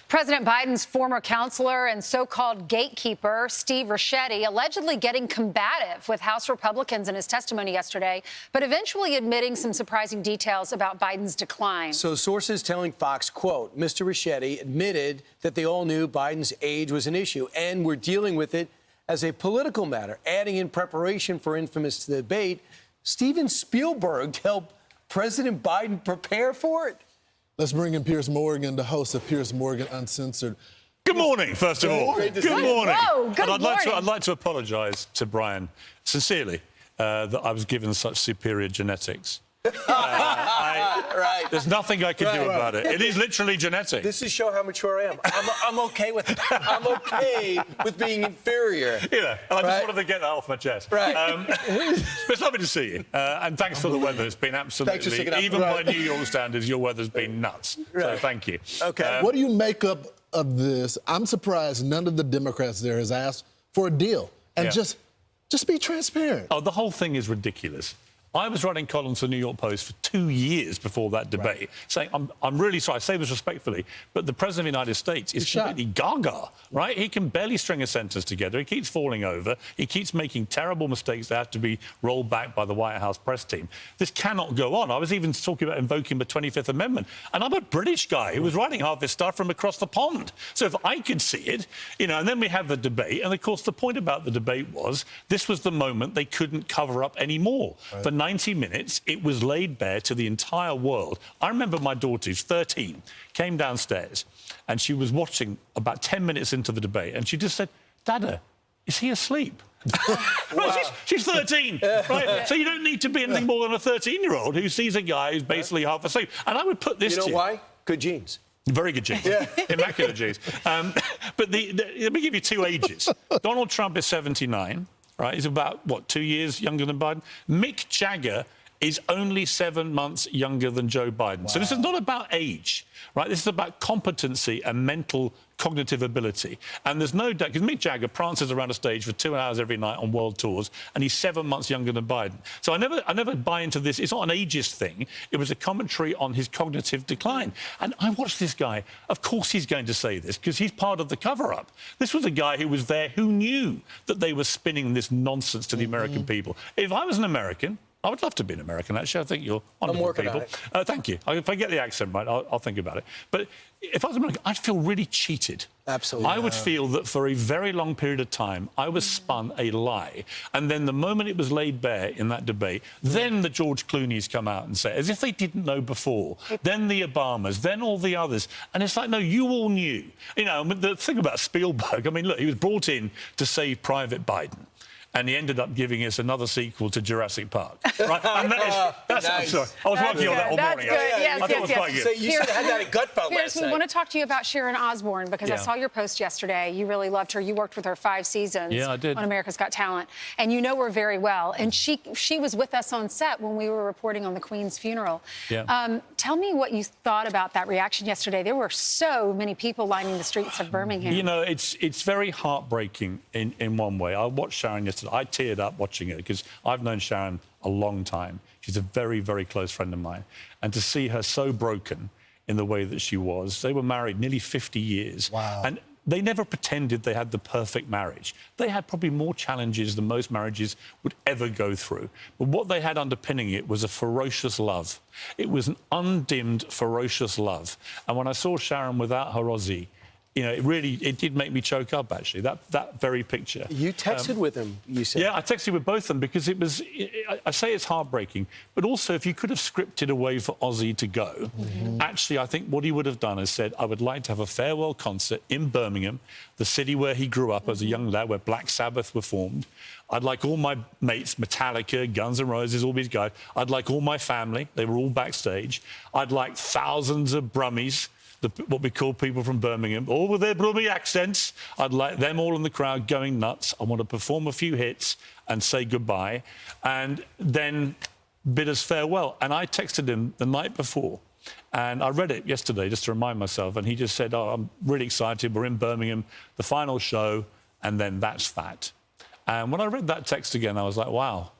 President Biden's former counselor and so-called gatekeeper, Steve Ricchetti, allegedly getting combative with House Republicans in his testimony yesterday, but eventually admitting some surprising details about Biden's decline. So sources telling Fox, quote, Mr. Ricchetti admitted that they all knew Biden's age was an issue and were dealing with it as a political matter, adding in preparation for infamous debate, Steven Spielberg helped President Biden prepare for it. Let's bring in Piers Morgan, the host of Piers Morgan Uncensored. Good morning, first of all. Good morning. Whoa, good and morning. I'd like to apologise to Brian, sincerely, that I was given such superior genetics. Right. There's nothing I can do about it. It is literally genetic. This is show how mature I am. I'm okay with it. I'm okay with being inferior. You know, and I just wanted to get that off my chest. Right. But it's lovely to see you. And thanks for the weather. It's been absolutely, even by New York standards, your weather's been nuts. So thank you. Okay. What do you make up of this? I'm surprised none of the Democrats there has asked for a deal. And just be transparent. Oh, the whole thing is ridiculous. I was writing columns for the New York Post for 2 years before that debate, saying, I'm really sorry, I say this respectfully, but the President of the United States is completely gaga, right? He can barely string a sentence together. He keeps falling over. He keeps making terrible mistakes that have to be rolled back by the White House press team. This cannot go on. I was even talking about invoking the 25th Amendment. And I'm a British guy who was writing half this stuff from across the pond. So if I could see it, you know, and then we have the debate. And, of course, the point about the debate was this was the moment they couldn't cover up anymore. For 90 minutes, it was laid bare to the entire world. I remember my daughter, who's 13, came downstairs and she was watching about 10 minutes into the debate and she just said, Dada, is he asleep? Right, she's 13, right? So you don't need to be anything more than a 13-year-old who sees a guy who's basically half asleep. And I would put this to you. You know why? Good genes. Very good genes. Immaculate genes. But let me give you two ages. Donald Trump is 79. Right, he's about, what, 2 years younger than Biden? Mick Jagger is only 7 months younger than Joe Biden. Wow. So this is not about age, right? This is about competency and mental cognitive ability. And there's no doubt, because Mick Jagger prances around a stage for 2 hours every night on world tours, and he's 7 months younger than Biden. So I never buy into this. It's not an ageist thing. It was a commentary on his cognitive decline. And I watched this guy. Of course he's going to say this, because he's part of the cover-up. This was a guy who was there who knew that they were spinning this nonsense to the American people. If I was an American, I would love to be an American, actually. I think you're wonderful people. Thank you. If I get the accent right, I'll think about it. But if I was American, I'd feel really cheated. Absolutely. I would feel that for a very long period of time, I was spun a lie. And then the moment it was laid bare in that debate, then the George Clooney's come out and say, as if they didn't know before, then the Obamas, then all the others. And it's like, no, you all knew. You know, the thing about Spielberg, I mean, look, he was brought in to save Private Biden. And he ended up giving us another sequel to Jurassic Park. Right? And that's nice. I'm sorry. I was working on that all morning. Yes. So you should have had that gut felt Piers, last night. we want to talk to you about Sharon Osbourne, because I saw your post yesterday. You really loved her. You worked with her 5 seasons I did. on America's Got Talent. And you know her very well. And she was with us on set when we were reporting on the Queen's funeral. Yeah. Tell me what you thought about that reaction yesterday. There were so many people lining the streets of Birmingham. You know, it's very heartbreaking in one way. I watched Sharon yesterday. I teared up watching it because I've known Sharon a long time. She's a very, very close friend of mine. And to see her so broken in the way that she was, they were married nearly 50 years. Wow. And they never pretended they had the perfect marriage. They had probably more challenges than most marriages would ever go through. But what they had underpinning it was a ferocious love. It was an undimmed, ferocious love. And when I saw Sharon without her Ozzy, you know, it did make me choke up, actually, that very picture. You texted with him, you said. Yeah, I texted with both of them because it was, I say it's heartbreaking, but also if you could have scripted a way for Ozzy to go, actually, I think what he would have done is said, I would like to have a farewell concert in Birmingham, the city where he grew up as a young lad, where Black Sabbath were formed. I'd like all my mates, Metallica, Guns N' Roses, all these guys. I'd like all my family. They were all backstage. I'd like thousands of Brummies, what we call people from Birmingham, all with their Brummie accents. I'd like them all in the crowd going nuts. I want to perform a few hits and say goodbye and then bid us farewell. And I texted him the night before and I read it yesterday just to remind myself, and he just said, oh, I'm really excited. We're in Birmingham, the final show, and then that's that. And when I read that text again, I was like, wow.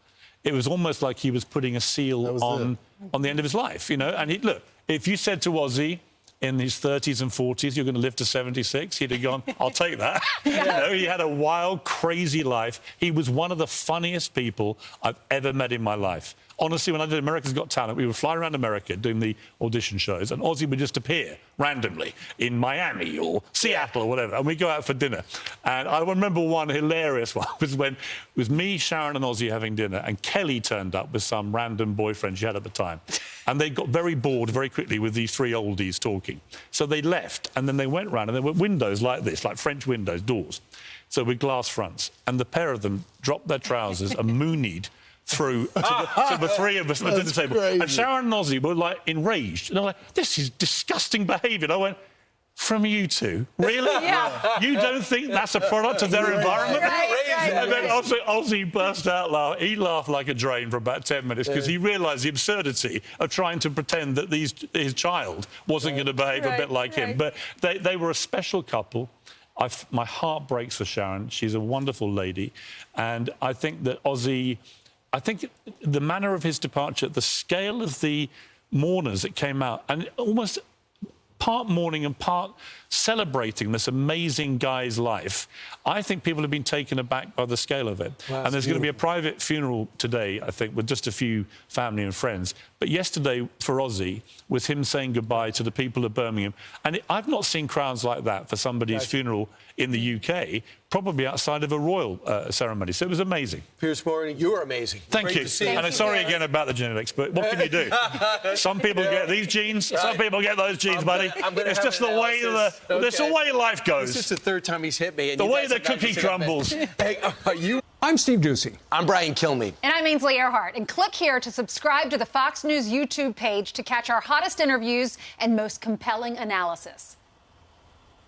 It was almost like he was putting a seal on the end of his life, you know? And look, if you said to Ozzy, in his 30s and 40s, you're going to live to 76. He'd have gone, I'll take that. You know, he had a wild, crazy life. He was one of the funniest people I've ever met in my life. Honestly, when I did America's Got Talent, we would fly around America doing the audition shows, and Ozzy would just appear randomly in Miami or Seattle or whatever, and we'd go out for dinner. And I remember one hilarious one was when it was me, Sharon and Ozzy having dinner, and Kelly turned up with some random boyfriend she had at the time. And they got very bored very quickly with these three oldies talking. So they left, and then they went round, and there were windows like this, like French windows, doors, so with glass fronts. And the pair of them dropped their trousers and moonied through to the three of us at the table. Crazy. And Sharon and Ozzy were, like, enraged. And they're like, this is disgusting behaviour. And I went, from you two? Really? Yeah. You don't think that's a product of their environment? Right. And then Ozzy burst out laughing. He laughed like a drain for about 10 minutes because he realised the absurdity of trying to pretend that his child wasn't going to behave a bit like him. But they were a special couple. My heart breaks for Sharon. She's a wonderful lady. And I think that Ozzy... I think the manner of his departure, the scale of the mourners that came out, and almost part mourning and part celebrating this amazing guy's life, I think people have been taken aback by the scale of it. Wow, and there's going to be a private funeral today, I think, with just a few family and friends. But yesterday, for Ozzy, was him saying goodbye to the people of Birmingham. And I've not seen crowds like that for somebody's funeral in the UK, probably outside of a royal ceremony. So it was amazing. Piers Morgan, you are amazing. Thank Great you. to see And I'm sorry again about the genetics, but what can you do? Some people get these genes, some people get those genes, buddy. It's just the way that's the way life goes. This is the third time he's hit me. And The you way guys the have got cookie this in a minute. crumbles. Hey, I'm Steve Ducey. I'm Brian Kilmeade. And I'm Ainsley Earhart. And click here to subscribe to the Fox News YouTube page to catch our hottest interviews and most compelling analysis.